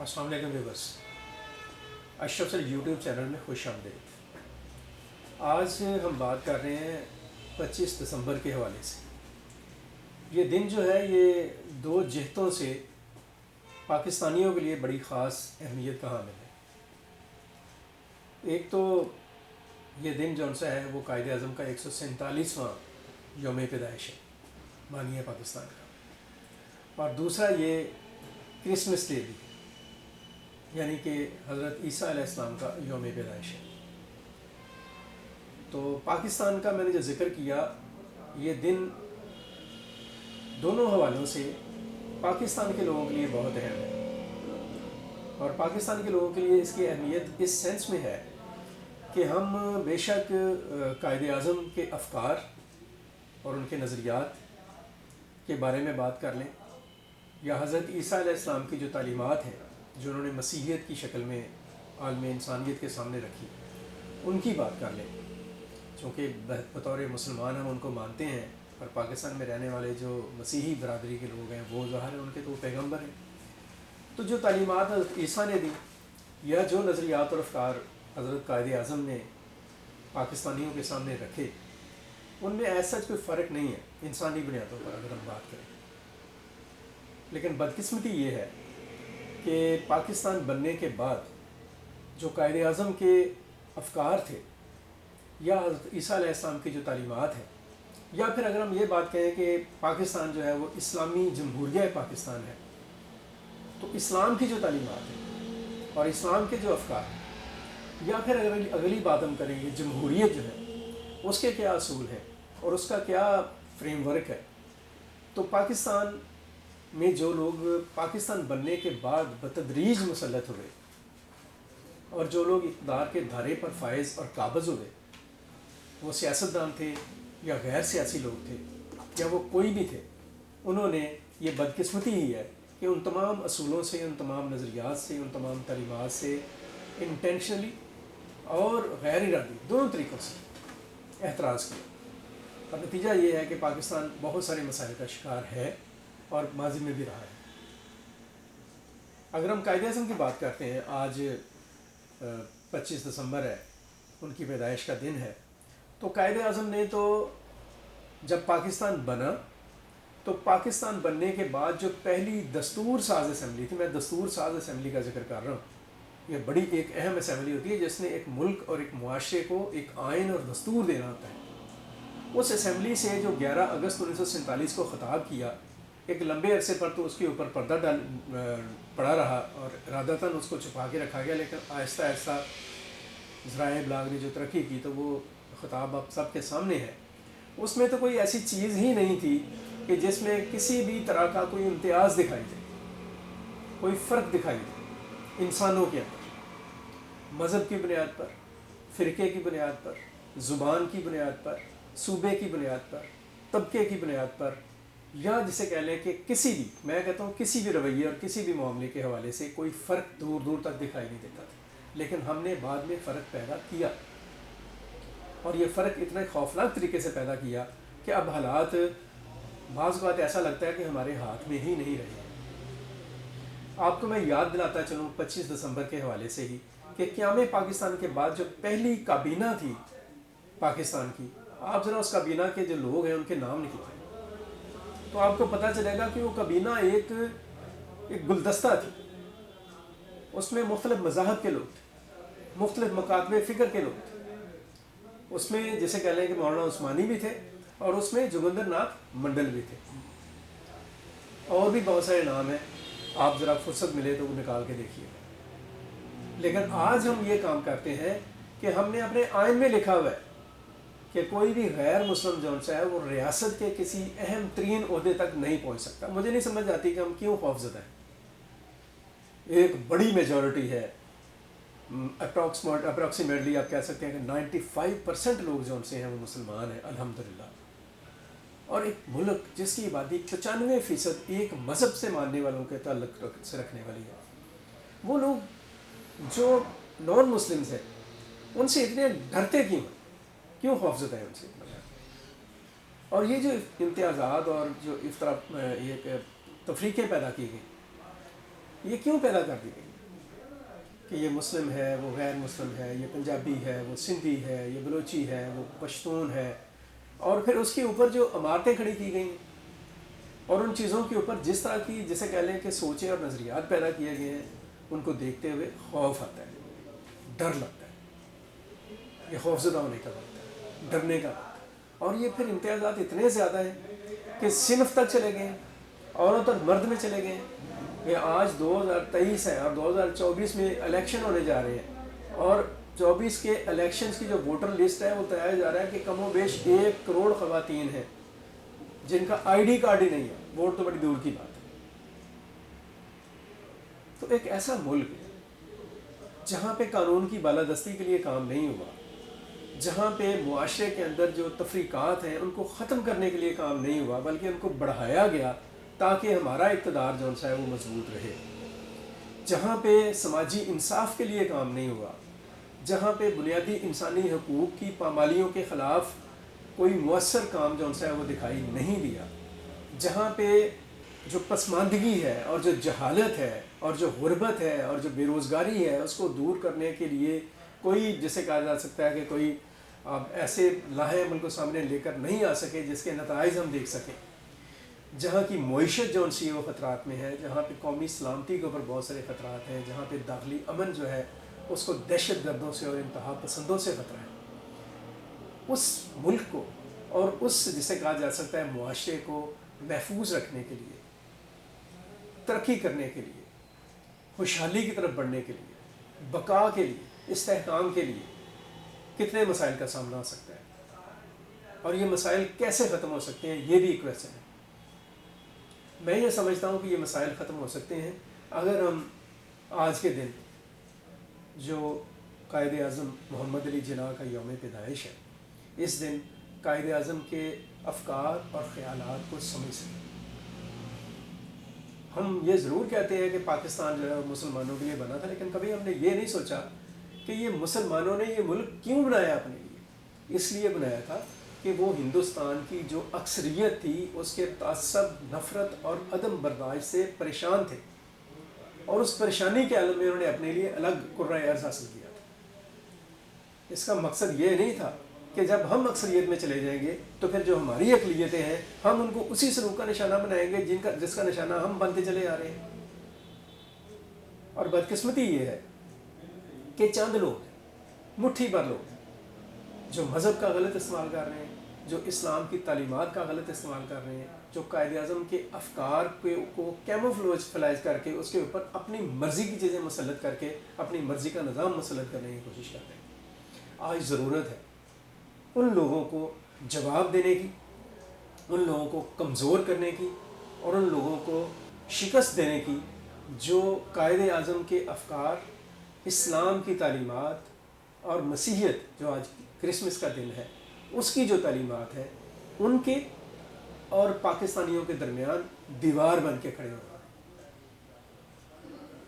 السلام علیکم ویورس، اشرف sir YouTube channel میں خوش آمدید۔ آج ہم بات کر رہے ہیں 25 دسمبر کے حوالے سے۔ یہ دن جو ہے یہ دو جہتوں سے پاکستانیوں کے لیے بڑی خاص اہمیت کا حامل ہے۔ ایک تو یہ دن جو سا ہے وہ قائد اعظم کا 147واں یوم پیدائش ہے بانی پاکستان کا، اور دوسرا یہ کرسمس ڈے بھی، یعنی کہ حضرت عیسیٰ علیہ السلام کا یوم پیدائش ہے۔ تو پاکستان کا میں نے جو ذکر کیا، یہ دن دونوں حوالوں سے پاکستان کے لوگوں کے لیے بہت اہم ہے، اور پاکستان کے لوگوں کے لیے اس کی اہمیت اس سینس میں ہے کہ ہم بے شک قائد اعظم کے افکار اور ان کے نظریات کے بارے میں بات کر لیں، یا حضرت عیسیٰ علیہ السلام کی جو تعلیمات ہیں جو انہوں نے مسیحیت کی شکل میں عالم انسانیت کے سامنے رکھی، ان کی بات کر لیں، چونکہ بطور مسلمان ہم ان کو مانتے ہیں، اور پاکستان میں رہنے والے جو مسیحی برادری کے لوگ ہیں وہ ظاہر ہے ان کے تو پیغمبر ہیں۔ تو جو تعلیمات حضرت عیسیٰ نے دی، یا جو نظریات اور افکار حضرت قائد اعظم نے پاکستانیوں کے سامنے رکھے، ان میں ایسا کوئی فرق نہیں ہے انسانی بنیادوں پر اگر ہم بات کریں۔ لیکن بدقسمتی یہ ہے کہ پاکستان بننے کے بعد جو قائد اعظم کے افکار تھے، یا حضرت عیسیٰ علیہ السلام کی جو تعلیمات ہیں، یا پھر اگر ہم یہ بات کہیں کہ پاکستان جو ہے وہ اسلامی جمہوریہ پاکستان ہے، تو اسلام کی جو تعلیمات ہیں اور اسلام کے جو افکار ہیں، یا پھر اگر اگلی بات ہم کریں گے جمہوریت جو ہے اس کے کیا اصول ہیں اور اس کا کیا فریم ورک ہے، تو پاکستان میں جو لوگ پاکستان بننے کے بعد بتدریج مسلط ہوئے، اور جو لوگ اقتدار کے دھارے پر فائز اور قابض ہوئے، وہ سیاستدان تھے یا غیر سیاسی لوگ تھے یا وہ کوئی بھی تھے، انہوں نے یہ بدقسمتی ہی ہے کہ ان تمام اصولوں سے، ان تمام نظریات سے، ان تمام تعلیمات سے انٹینشنلی اور غیر ارادی دونوں طریقوں سے اعتراض کیا، اور نتیجہ یہ ہے کہ پاکستان بہت سارے مسائل کا شکار ہے اور ماضی میں بھی رہا ہے۔ اگر ہم قائد اعظم کی بات کرتے ہیں، آج 25 دسمبر ہے، ان کی پیدائش کا دن ہے، تو قائد اعظم نے تو جب پاکستان بنا تو پاکستان بننے کے بعد جو پہلی دستور ساز اسمبلی تھی، میں دستور ساز اسمبلی کا ذکر کر رہا ہوں، یہ بڑی ایک اہم اسمبلی ہوتی ہے جس نے ایک ملک اور ایک معاشرے کو ایک آئین اور دستور دینا ہوتا ہے۔ اس اسمبلی سے جو 11 اگست 1947 کو خطاب کیا، ایک لمبے عرصے پر تو اس کے اوپر پردہ پڑا رہا اور ارادتاً اس کو چھپا کے رکھا گیا، لیکن آہستہ آہستہ ذرائع ابلاغ نے جو ترقی کی تو وہ خطاب اب سب کے سامنے ہے۔ اس میں تو کوئی ایسی چیز ہی نہیں تھی کہ جس میں کسی بھی طرح کا کوئی امتیاز دکھائی دے، کوئی فرق دکھائی دے انسانوں کے اندر، مذہب کی بنیاد پر، فرقے کی بنیاد پر، زبان کی بنیاد پر، صوبے کی بنیاد پر، طبقے کی بنیاد پر، یا جسے کہہ لیں کہ کسی بھی، میں کہتا ہوں کسی بھی رویے اور کسی بھی معاملے کے حوالے سے کوئی فرق دور دور تک دکھائی نہیں دیتا تھا، لیکن ہم نے بعد میں فرق پیدا کیا، اور یہ فرق اتنا خوفناک طریقے سے پیدا کیا کہ اب حالات بعض بات ایسا لگتا ہے کہ ہمارے ہاتھ میں ہی نہیں رہے۔ آپ کو میں یاد دلاتا چلوں 25 دسمبر کے حوالے سے ہی کہ قیام پاکستان کے بعد جو پہلی کابینہ تھی پاکستان کی، آپ ذرا اس کابینہ کے جو لوگ ہیں ان کے نام نکلائیں تو آپ کو پتہ چلے گا کہ وہ کابینہ ایک گلدستہ تھی۔ اس میں مختلف مذاہب کے لوگ تھے، مختلف مکاتب فکر کے لوگ تھے، اس میں جیسے کہہ لیں کہ مولانا عثمانی بھی تھے، اور اس میں جوگندر ناتھ منڈل بھی تھے، اور بھی بہت سارے نام ہیں، آپ ذرا فرصت ملے تو وہ نکال کے دیکھیے۔ لیکن آج ہم یہ کام کرتے ہیں کہ ہم نے اپنے آئین میں لکھا ہوا ہے کہ کوئی بھی غیر مسلم جون سا ہے وہ ریاست کے کسی اہم ترین عہدے تک نہیں پہنچ سکتا۔ مجھے نہیں سمجھ آتی کہ ہم کیوں خوفزدہ ہیں۔ ایک بڑی میجورٹی ہے، اپروکسیمیٹلی آپ کہہ سکتے ہیں کہ 95% لوگ جو ان سے ہیں وہ مسلمان ہیں الحمدللہ، اور ایک ملک جس کی آبادی 95% ایک مذہب سے ماننے والوں کے تعلق سے رکھنے والی ہے، وہ لوگ جو نان مسلمز ہیں ان سے اتنے ڈرتے کیوں خوفزدہ ہیں ان سے؟ اور یہ جو امتیازات اور جو اس طرح یہ تفریقیں پیدا کی گئی، یہ کیوں پیدا کر دی گئی کہ یہ مسلم ہے، وہ غیر مسلم ہے، یہ پنجابی ہے، وہ سندھی ہے، یہ بلوچی ہے، وہ پشتون ہے، اور پھر اس کے اوپر جو عمارتیں کھڑی کی گئیں اور ان چیزوں کے اوپر جس طرح کی جیسے کہہ لیں کہ سوچیں اور نظریات پیدا کیے گئے ہیں، ان کو دیکھتے ہوئے خوف آتا ہے، ڈر لگتا ہے، یہ خوفزدہ ہونے کا وقت ہے، ڈرنے کا وقت ہے۔ اور یہ پھر امتیازات اتنے زیادہ ہیں کہ صنف تک چلے گئے ہیں، عورت اور مرد میں چلے گئے ہیں کہ آج 2023 ہے اور 2024 میں الیکشن ہونے جا رہے ہیں، اور 24 کے الیکشنز کی جو ووٹر لسٹ ہے وہ بتایا جا رہا ہے کہ کم و بیش 1 کروڑ خواتین ہیں جن کا آئی ڈی کارڈ ہی نہیں ہے، ووٹ تو بڑی دور کی بات ہے۔ تو ایک ایسا ملک جہاں پہ قانون کی بالادستی کے لیے کام نہیں ہوا، جہاں پہ معاشرے کے اندر جو تفریقات ہیں ان کو ختم کرنے کے لیے کام نہیں ہوا بلکہ ان کو بڑھایا گیا تاکہ ہمارا اقتدار جو ہے وہ مضبوط رہے، جہاں پہ سماجی انصاف کے لیے کام نہیں ہوا، جہاں پہ بنیادی انسانی حقوق کی پامالیوں کے خلاف کوئی مؤثر کام جو ہے وہ دکھائی نہیں دیا، جہاں پہ جو پسماندگی ہے اور جو جہالت ہے اور جو غربت ہے اور جو بے روزگاری ہے اس کو دور کرنے کے لیے کوئی جسے کہا جا سکتا ہے کہ کوئی ایسے لاہے عمل کو سامنے لے کر نہیں آ سکے جس کے نتائج ہم دیکھ سکیں، جہاں کی معیشت جو سی وہ خطرات میں ہے، جہاں پہ قومی سلامتی کے اوپر بہت سارے خطرات ہیں، جہاں پہ داخلی امن جو ہے اس کو دہشت گردوں سے اور انتہا پسندوں سے خطرہ ہے، اس ملک کو اور اس جسے کہا جا سکتا ہے معاشرے کو محفوظ رکھنے کے لیے، ترقی کرنے کے لیے، خوشحالی کی طرف بڑھنے کے لیے، بقا کے لیے، استحکام کے لیے کتنے مسائل کا سامنا ہو سکتا ہے، اور یہ مسائل کیسے ختم ہو سکتے ہیں، یہ بھی ایک کویسچن ہے۔ میں یہ سمجھتا ہوں کہ یہ مسائل ختم ہو سکتے ہیں اگر ہم آج کے دن جو قائد اعظم محمد علی جناح کا یوم پیدائش ہے، اس دن قائد اعظم کے افکار اور خیالات کو سمجھ سکیں۔ ہم یہ ضرور کہتے ہیں کہ پاکستان جو ہے مسلمانوں کے لیے بنا تھا، لیکن کبھی ہم نے یہ نہیں سوچا کہ یہ مسلمانوں نے یہ ملک کیوں بنایا اپنے لیے۔ اس لیے بنایا تھا کہ وہ ہندوستان کی جو اکثریت تھی اس کے تعصب، نفرت اور عدم برداشت سے پریشان تھے، اور اس پریشانی کے عالم میں انہوں نے اپنے لیے الگ قرۂ ارض حاصل کیا تھا۔ اس کا مقصد یہ نہیں تھا کہ جب ہم اکثریت میں چلے جائیں گے تو پھر جو ہماری اقلیتیں ہیں ہم ان کو اسی سلوک کا نشانہ بنائیں گے جس کا نشانہ ہم بنتے چلے آ رہے ہیں۔ اور بدقسمتی یہ ہے کہ چند لوگ، مٹھی بھر لوگ جو مذہب کا غلط استعمال کر رہے ہیں، جو اسلام کی تعلیمات کا غلط استعمال کر رہے ہیں، جو قائد اعظم کے افکار کو کیموفلیج کر کے اس کے اوپر اپنی مرضی کی چیزیں مسلط کر کے اپنی مرضی کا نظام مسلط کرنے کی کوشش کرتے ہیں۔ آج ضرورت ہے ان لوگوں کو جواب دینے کی، ان لوگوں کو کمزور کرنے کی اور ان لوگوں کو شکست دینے کی جو قائد اعظم کے افکار، اسلام کی تعلیمات اور مسیحیت جو آج کرسمس کا دن ہے اس کی جو تعلیمات ہے ان کے اور پاکستانیوں کے درمیان دیوار بن کے کھڑے ہو رہا ہے۔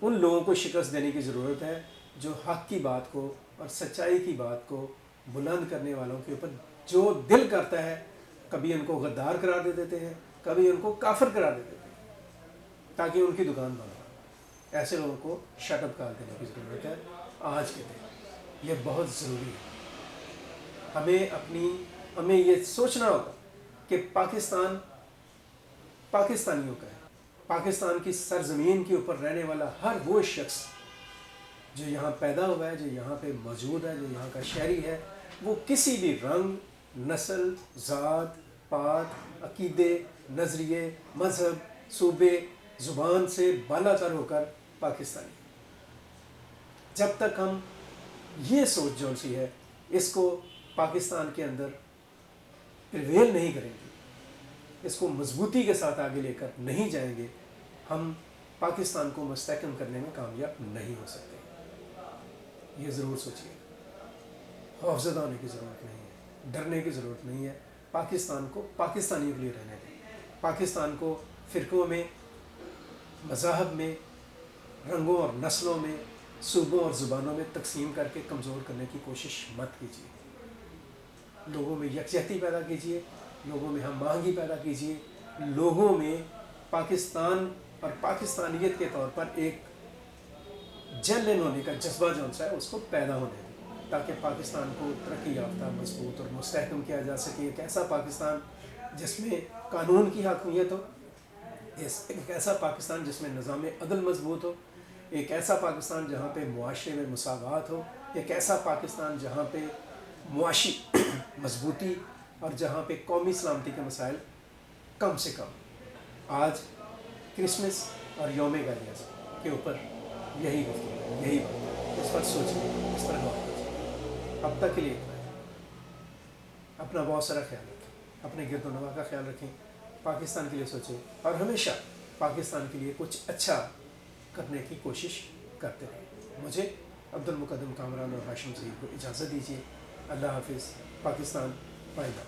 ان لوگوں کو شکست دینے کی ضرورت ہے جو حق کی بات کو اور سچائی کی بات کو بلند کرنے والوں کے اوپر جو دل کرتا ہے کبھی ان کو غدار قرار دے دیتے ہیں، کبھی ان کو کافر قرار دے دیتے ہیں تاکہ ان کی دکان بند ہو۔ ایسے لوگوں کو شٹ اپ کار دینے کی ضرورت ہے آج کے دن، یہ بہت ضروری ہے۔ ہمیں یہ سوچنا ہوگا کہ پاکستان پاکستانیوں کا ہے، پاکستان کی سرزمین کے اوپر رہنے والا ہر وہ شخص جو یہاں پیدا ہوا ہے، جو یہاں پہ موجود ہے، جو یہاں کا شہری ہے، وہ کسی بھی رنگ، نسل، ذات، پات، عقیدے، نظریے، مذہب، صوبے، زبان سے بالا تر ہو کر پاکستانی۔ جب تک ہم یہ سوچ جو سی ہے اس کو پاکستان کے اندر پریویل نہیں کریں گے، اس کو مضبوطی کے ساتھ آگے لے کر نہیں جائیں گے، ہم پاکستان کو مستحکم کرنے میں کامیاب نہیں ہو سکتے۔ یہ ضرور سوچیے، خوفزدہ ہونے کی ضرورت نہیں ہے، ڈرنے کی ضرورت نہیں ہے۔ پاکستان کو پاکستانیوں کے لیے رہنے دیں۔ پاکستان کو فرقوں میں، مذاہب میں، رنگوں اور نسلوں میں، صوبوں اور زبانوں میں تقسیم کر کے کمزور کرنے کی کوشش مت کیجیے۔ لوگوں میں یکجہتی پیدا کیجیے، لوگوں میں ہم آہنگی پیدا کیجیے، لوگوں میں پاکستان اور پاکستانیت کے طور پر ایک جنن ہونے کا جذبہ جو ہے اس کو پیدا ہونے دیں، تاکہ پاکستان کو ترقی یافتہ، مضبوط اور مستحکم کیا جا سکے۔ ایک ایسا پاکستان جس میں قانون کی حاکمیت ہو، ایک ایسا پاکستان جس میں نظام عدل مضبوط ہو، ایک ایسا پاکستان جہاں پہ معاشرے میں مساوات ہو، ایک ایسا پاکستان جہاں پہ معاشی مضبوطی اور جہاں پہ قومی سلامتی کے مسائل کم سے کم۔ آج کرسمس اور یوم گالیاس کے اوپر یہی گفتگو ہے، یہی بات ہے، اس پر سوچیں، اس پر غور کیجیے۔ اب تک کے لیے اتنا ہے۔ اپنا بہت سارا خیال رکھیں، اپنے گرد و نواح کا خیال رکھیں، پاکستان کے لیے سوچیں اور ہمیشہ پاکستان کے لیے کچھ اچھا کرنے کی کوشش کرتے رہیں۔ مجھے عبد المقدم کامران اور ہاشم ظہیر کو اجازت دیجیے۔ اللہ حافظ۔ پاکستان پائیدار۔